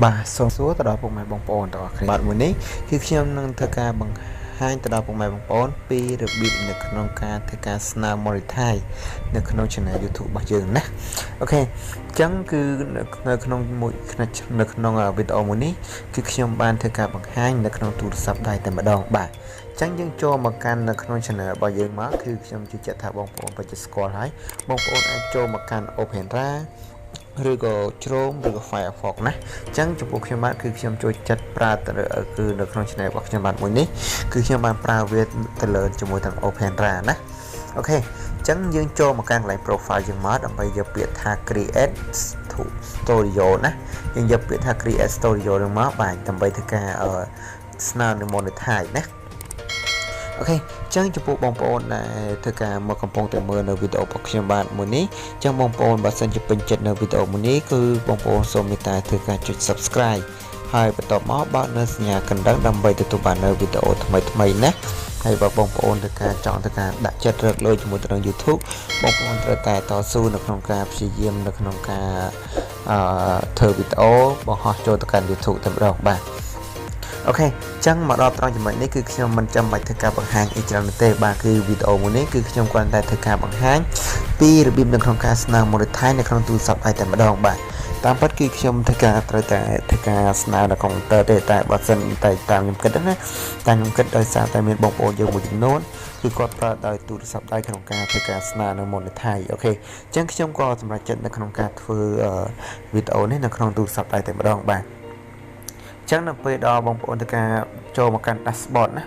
បាទសូមសួរទៅដល់ពុកម៉ែបងប្អូនទាំងអស់គ្នាបាទមួយនេះគឺខ្ញុំនឹងធ្វើការបង្ហាញទៅដល់ពុកម៉ែបងប្អូនពីរបៀបនៅក្នុងការធ្វើការស្នើ monetize នៅក្នុង channel YouTube របស់យើងណាអូខេអញ្ចឹងគឺនៅក្នុងមួយនៅក្នុងវីដេអូមួយនេះគឺខ្ញុំបានធ្វើការបង្ហាញនៅក្នុងទូរស័ព្ទដៃតែម្ដងបាទអញ្ចឹងយើងចូលមកកាន់នៅក្នុង channel របស់យើងមកគឺខ្ញុំជឿជាក់ថាបងប្អូនពិតជាស្គាល់ហើយបងប្អូនអាចចូលមកកាន់ Operaឬក៏ Chrome ឬក៏ Firefox ណាអញ្ចឹងចំពោះខ្ញុំបាទគឺខ្ញុំចូលចិត្តប្រើគឺនៅក្នុង channel របស់ខ្ញុំបាទមួយនេះគឺខ្ញុំបានប្រើវាទៅលើជាមួយទាំង Opera ណាអូខេអញ្ចឹងយើងចូលមកកាន់កន្លែង profile យើងមកដើម្បីយកពាក្យថា create studio ណាយើងយកពាក្យថា create studio នឹងមកបាទដើម្បីធ្វើការស្នើនៅ monetize ណាអូខេអញ្ចឹងចំពោះបងប្អូនដែលធ្វើការមកកំពុងតែមើលនៅវីដេអូរបស់ខ្ញុំបាទមួយនេះអញ្ចឹងបងប្អូនបើសិនជាពេញចិត្តនៅវីដេអូមួយនេះគឺបងប្អូនសូមមេត្តាធ្វើការចុច Subscribe ហើយបន្ទាប់មកបើកនៅសញ្ញាកណ្ដឹងដើម្បីទទួលបាននៅវីដេអូថ្មីណាហើយបើបងប្អូនធ្វើការចង់ធ្វើការដាក់ចិត្តរកលុយជាមួយទៅនឹង YouTube បងប្អូនត្រូវតែតស៊ូនៅក្នុងការព្យាយាមនៅក្នុងការធ្វើវីដេអូបង្ហោះចូលទៅកាន់ YouTube តែម្ដងបាទអូខេអញ្ចឹងមកដល់ត្រង់ចំណុចនេះគឺខ្ញុំមិនចាំបាច់ធ្វើការបង្ហាញអីច្រើនទេបាទគឺវីដេអូមួយនេះគឺខ្ញុំគ្រាន់តែធ្វើការបង្ហាញពីរបៀបនៅក្នុងការស្នើ monetize នៅក្នុងទូរស័ព្ទដៃតែម្ដងបាទតាមពិតគឺខ្ញុំធ្វើការត្រូវតែធ្វើការស្នើនៅកុំព្យូទ័រទេតែបើសិនតែតាមខ្ញុំគិតណាតាមខ្ញុំគិតដោយសារតែមានបងប្អូនយើងមួយចំនួនគឺគាត់ប្រើដោយទូរស័ព្ទដៃក្នុងការធ្វើការស្នើនៅ monetize អូខេអញ្ចឹងខ្ញុំក៏សម្រេចចិត្តនៅក្នុងការធ្វើវីដេអូនេះនៅក្នុងទូរស័ព្ទដៃតែម្ដងបាទអញ្ចឹងនៅពេលដល់បងប្អូនធ្វើការចូលមកកាន់ dashboard ណា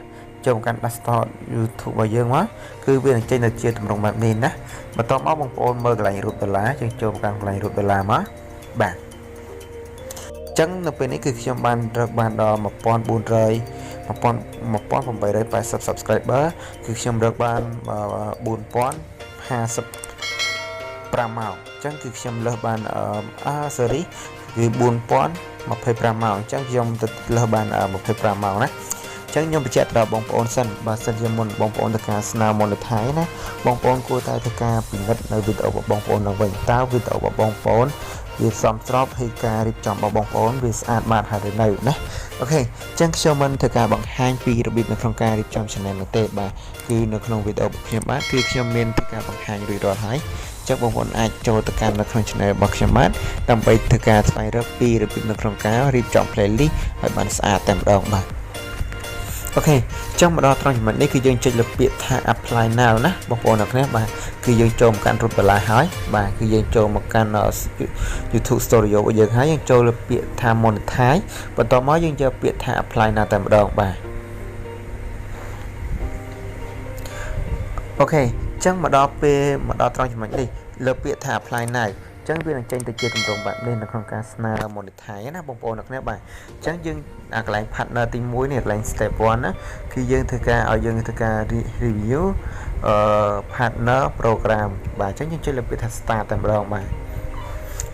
ចូលមកកាន់ dashboard YouTube របស់យើងមកគឺវានឹងចេញទៅជាទម្រង់បែបនេះណាបន្ទាប់មកបងប្អូនមើលកន្លែងរូបដុល្លារយើងចូលមកកាន់កន្លែងរូបដុល្លារមកបាទអញ្ចឹងនៅពេលនេះគឺខ្ញុំបានរើសបានដល់1880 subscriber គឺខ្ញុំរើសបាន4055ម៉ោងអញ្ចឹងគឺខ្ញុំលើសបានsorry គឺ4025ម៉ោងអញ្ចឹងខ្ញុំទៅលើសបាន25ម៉ោងណាអញ្ចឹងខ្ញុំបញ្ជាក់ដល់បងប្អូនសិនបើសិនជាមុនបងប្អូនធ្វើការស្នើ monetize ណាបងប្អូនគួរតែធ្វើការពិនិត្យនៅវីដេអូរបស់បងប្អូនឡើងវិញតើវីដេអូរបស់បងប្អូនវាសមស្របហើយការរៀបចំរបស់បងប្អូនវាស្អាតបាតហើយឬនៅណាអូខេអញ្ចឹងខ្ញុំមិនធ្វើការបង្ហាញពីរបៀបនៅក្នុងការរៀបចំ channel នោះទេបាទគឺនៅក្នុងវីដេអូរបស់ខ្ញុំបាទគឺខ្ញុំមានធ្វើការបង្ហាញរួចរាល់ហើយចឹងបងប្អូនអាចចូលទៅកាន់នៅក្នុង channel របស់ខ្ញុំបាទដើម្បីធ្វើការស្វែងរកពីរបៀបនៅក្នុងការរៀបចំ playlist ឲ្យបានស្អាតតែម្ដងបាទអូខេចង់មកដល់ត្រង់ចំណុចនេះគឺយើងចុចលើពាក្យថា apply now ណាបងប្អូនអ្នកនេះបាទគឺយើងចូលមកកាន់រូបដុល្លារហើយបាទគឺយើងចូលមកកាន់ YouTube Studio របស់យើងហើយយើងចូលលើពាក្យថា monetize បន្ទាប់មកយើងយកពាក្យថា apply now តែម្ដងបាទអូខេចឹងមកដល់ត្រង់ចំណុចនេះលើពាក្យថា apply now ចឹងវានឹងចេញទៅជាទម្រង់បែបនេះនៅក្នុងការស្នើ monetize ណាបងប្អូនអ្នកគ្នាបាទអញ្ចឹងយើងកន្លែង partner ទី1នេះកន្លែង step 1ណាគឺយើងធ្វើការឲ្យយើងធ្វើការ review partner program បាទអញ្ចឹងយើងចុចលើពាក្យថា start តែម្ដងបាទ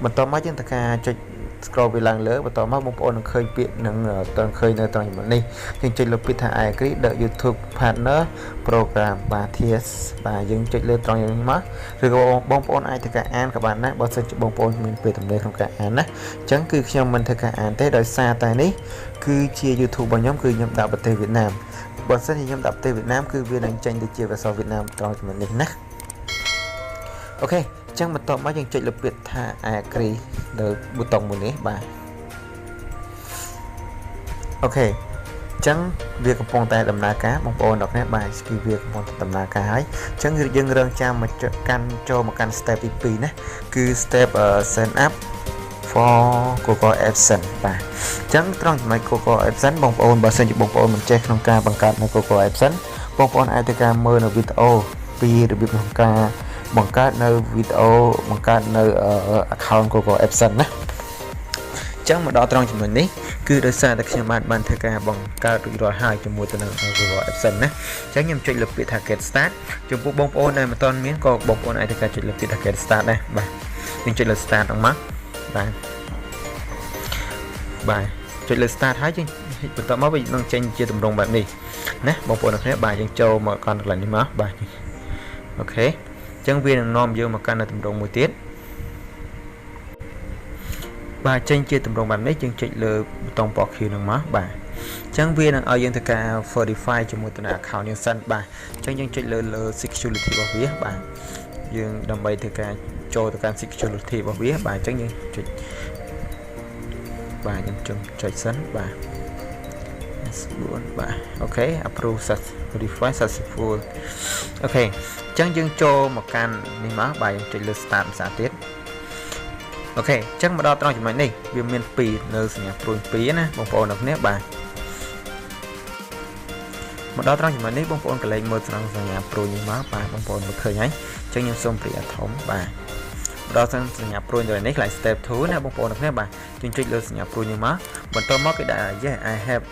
បន្ទាប់មកយើងធ្វើការចុច scroll វាឡើងលើបន្ទាប់មកបងប្អូននឹងឃើញពាក្យនឹងទៅឃើញនៅត្រង់ចំណុចនេះយើងចុចលើពាក្យថា I agree the YouTube partner program បាទ TS បាទយើងចុចលើត្រង់នេះមកឬក៏បងប្អូនអាចធ្វើការអានក៏បានដែរបើសិនជាបងប្អូនមានពេលទំនេរក្នុងការអានណាអញ្ចឹងគឺខ្ញុំមិនធ្វើការអានទេដោយសារតែនេះគឺជា YouTube របស់ខ្ញុំគឺខ្ញុំដាក់ប្រទេសវៀតណាមបើសិនជាខ្ញុំដាក់ប្រទេសវៀតណាមគឺវានឹងចេញទៅជាភាសាវៀតណាមត្រង់ចំណុចនេះណាអូខេអញ្ចឹងបន្ទាប់មកយើងចុចលើពាក្យថា I agree លើប៊ូតុងមួយនេះបាទអូខេអញ្ចឹងវាកំពុងតែដំណើរការបងប្អូនអ្នកនេះបាទគឺវាកំពុងតែដំណើរការហើយអញ្ចឹងយើងរងចាំមកចូលមកកាន់ step ទី2ណាគឺ step sign up for Google AdSense បាទអញ្ចឹងត្រង់ចំណុច Google AdSense បងប្អូនបើសិនជាបងប្អូនមិនចេះក្នុងការបង្កើតនៅ Google AdSense បងប្អូនអាចធ្វើការមើលនៅវីដេអូពីរបៀបក្នុងការបង្កើតនៅវីដេអូបង្កើតនៅ account Google AdSense ណាអញ្ចឹងមកដល់ត្រង់ចំណុចនេះគឺដោយសារតែខ្ញុំបានធ្វើការបង្កើតរួចរាល់ហើយជាមួយទៅនឹង Google AdSense ណាអញ្ចឹងខ្ញុំចុចលើពាក្យថា get start ចំពោះបងប្អូនដែលមិនទាន់មានក៏បងប្អូនអាចធ្វើការចុចលើពាក្យថា get start ដែរបាទខ្ញុំចុចលើ start អង្មកបាទចុចលើ start ហើយយើងបន្តមកវានឹងចេញជាទម្រង់បែបនេះណាបងប្អូនអ្នកគ្នាបាទយើងចូលមកកាន់កន្លែងនេះមកបាទអូខេអញ្ចឹងវានឹងនាំយើងមកកាន់នៅទម្រង់មួយទៀត បាទចេញជាទម្រង់បែបនេះយើងចុចលើប៊ូតុងពណ៌ខៀវនឹងមកបាទអញ្ចឹងវានឹងឲ្យយើងធ្វើការ verify ជាមួយទៅនឹង account យើងសិនបាទអញ្ចឹងយើងចុចលើ security របស់វាបាទយើងដើម្បីធ្វើការចូលទៅកាន់ security របស់វាបាទអញ្ចឹងយើងចុចបាទខ្ញុំចុចសិនបាទ4បាទអូខេ approve verify successful អូខេអញ្ចឹងយើងចូលមកកាន់នេះមកបាទយើងចុចលើ start ភាសាទៀតអូខេអញ្ចឹងមកដល់ត្រង់ចំណុចនេះវាមាន2នៅសញ្ញាព្រួយ2ណាបងប្អូនអ្នកគ្នាបាទមកដល់ត្រង់ចំណុចនេះបងប្អូនកលេចមើលត្រង់សញ្ញាព្រួយនេះមកបាទបងប្អូនមើលឃើញហើយអញ្ចឹងខ្ញុំសូមព្រីអាធំបាទមកដល់សញ្ញាព្រួយទៅនេះខ្លាយ step 2ណាបងប្អូនអ្នកគ្នាបាទយើងចុចលើសញ្ញាព្រួយនេះមកបន្តមកគេដាក់ yes I have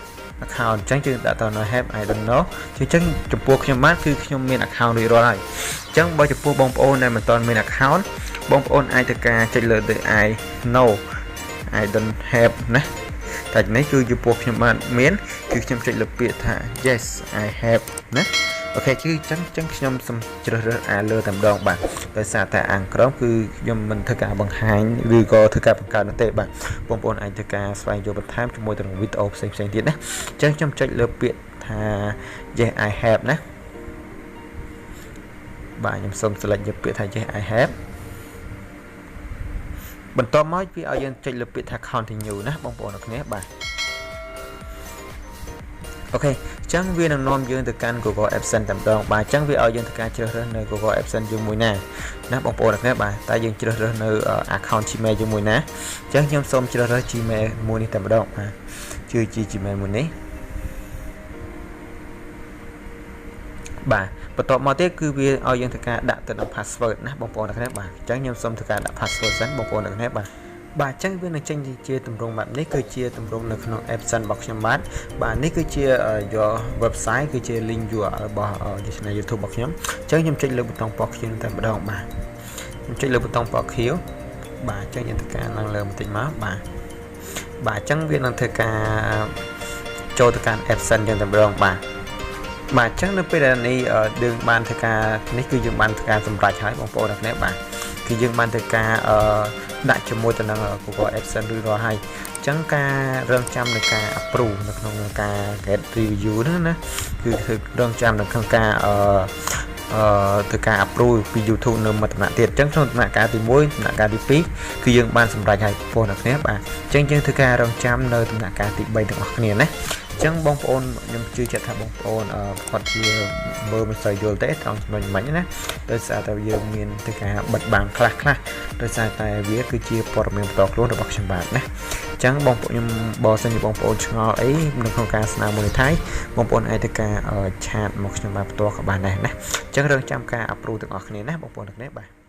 account អញ្ចឹងយើងដាក់ទៅ no have I don't know អញ្ចឹងចំពោះខ្ញុំបាទគឺខ្ញុំមាន account រួចរាល់ហើយអញ្ចឹងបើចំពោះបងប្អូនដែលមិនទាន់មាន account បងប្អូនអាចធ្វើការចុចលើ I know I don't have ណាតែនេះគឺចំពោះខ្ញុំបាទមានគឺខ្ញុំចុចលើពាក្យថា yes I have ណាអូខេគឺអញ្ចឹងខ្ញុំសូមជ្រើសរើសអាលើតែម្ដងបាទដោយសារតែអាក្រមគឺខ្ញុំមិនធ្វើការបង្ហាញឬក៏ធ្វើការបង្កើតនោះទេបាទបងប្អូនអាចធ្វើការស្វែងយល់បន្ថែមជាមួយទៅនឹងវីដេអូផ្សេងៗទៀតណាអញ្ចឹងខ្ញុំចុចលើពាក្យថា yes I have ណាបាទខ្ញុំសូម select យកពាក្យថា yes I have បន្តមកវាឲ្យយើងចុចលើពាក្យថា continue ណាបងប្អូនអ្នកគ្នាបាទអូខេអញ្ចឹងវានឹងនាំយើងទៅកាន់ Google AdSense តែម្ដងបាទអញ្ចឹងវាឲ្យយើងធ្វើការជ្រើសរើសនៅ Google AdSense យើងមួយណាបងប្អូនអ្នកគ្នាបាទតែយើងជ្រើសរើសនៅ account Gmail យើងមួយណាអញ្ចឹងខ្ញុំសូមជ្រើសរើស Gmail មួយនេះតែម្ដងបាទជា Gmail មួយនេះបាទបន្ទាប់មកទៀតគឺវាឲ្យយើងធ្វើការដាក់ទៅក្នុង password ណាបងប្អូនអ្នកគ្នាបាទអញ្ចឹងខ្ញុំសូមធ្វើការដាក់ password សិនបងប្អូនអ្នកគ្នាបាទបាទអញ្ចឹងវានឹងចេញជាទម្រង់បែបនេះគឺជាទម្រង់នៅក្នុង AdSense របស់ខ្ញុំបាទនេះគឺជាយក website គឺជា link URL របស់ channel YouTube របស់ខ្ញុំអញ្ចឹងខ្ញុំចុចលើប៊ូតុងពណ៌ខៀវតែម្ដងបាទខ្ញុំចុចលើប៊ូតុងពណ៌ខៀវបាទអញ្ចឹងយើងធ្វើការឡើងលើបន្តិចមកបាទអញ្ចឹងវានឹងធ្វើការចូលទៅកាន់ AdSense យ៉ាងតែម្ដងបាទអញ្ចឹងនៅពេលដែលនេះយើងបានធ្វើការនេះគឺយើងបានធ្វើការសម្រេចហើយបងប្អូនអ្នកនេះបាទគឺយើងបានធ្វើការដាក់ជាមួយទៅនឹង Google AdSense រួចរាល់ហើយអញ្ចឹងការរងចាំនៃការ approve នៅក្នុងការ get review ហ្នឹងណាគឺរងចាំនៅក្នុងការធ្វើការ approve ពី YouTube នៅមួយដំណាក់ទៀតអញ្ចឹងក្នុងដំណាក់កាលទី1ដំណាក់កាលទី2គឺយើងបានសម្រេចហើយបងប្អូនអ្នកគ្នាបាទអញ្ចឹងយើងធ្វើការរងចាំនៅដំណាក់កាលទី3ទាំងអស់គ្នាណាអញ្ចឹងបងប្អូនខ្ញុំជឿជាក់ថាបងប្អូនគាត់ជាមើលមិនសូវយល់ទេត្រង់ចំណុចមិញណាដោយសារតែយើងមានធ្វើការបិទបាំងខ្លះដោយសារតែវាគឺជាព័ត៌មានបន្តខ្លួនរបស់ខ្ញុំបាទណាអញ្ចឹងបងប្អូនខ្ញុំបើសិនជាបងប្អូនឆ្ងល់អីនៅក្នុងការស្នើ monetize បងប្អូនអាចធ្វើការឆាតមកខ្ញុំបាទផ្ទាល់ក៏បានដែរណាអញ្ចឹងរងចាំការ approve ទាំងអស់គ្នាណាបងប្អូនទាំងនេះបាទ